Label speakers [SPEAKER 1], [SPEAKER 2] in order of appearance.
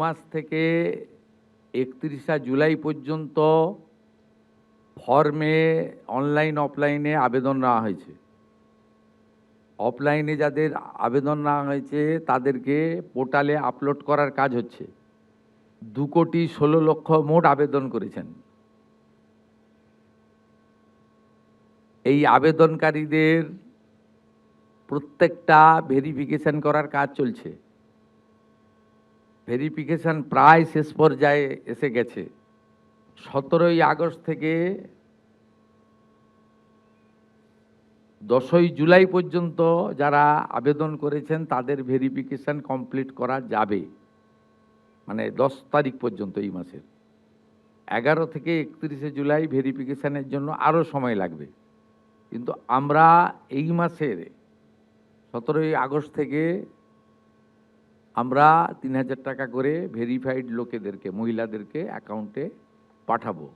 [SPEAKER 1] মাস থেকে 31 জুলাই পর্যন্ত ফর্মে অনলাইন অফলাইনে আবেদন নেওয়া হয়েছে। অফলাইনে যাদের আবেদন নেওয়া হয়েছে তাদেরকে পোর্টালে আপলোড করার কাজ হচ্ছে। 2,16,00,000 মোট আবেদন করেছেন। এই আবেদনকারীদের প্রত্যেকটা ভেরিফিকেশন করার কাজ চলছে। ভেরিফিকেশন প্রায় শেষ পর্যায়ে এসে গেছে। 17 আগস্ট থেকে 10 জুলাই পর্যন্ত যারা আবেদন করেছেন তাদের ভেরিফিকেশন কমপ্লিট করা যাবে, মানে 10 তারিখ পর্যন্ত এই মাসের। 11 থেকে 31 জুলাই ভেরিফিকেশনের জন্য আরও সময় লাগবে, কিন্তু আমরা এই মাসের 17 আগস্ট থেকে আমরা 3,000 টাকা করে ভেরিফাইড লোকেদেরকে, মহিলাদেরকে অ্যাকাউন্টে পাঠাবো।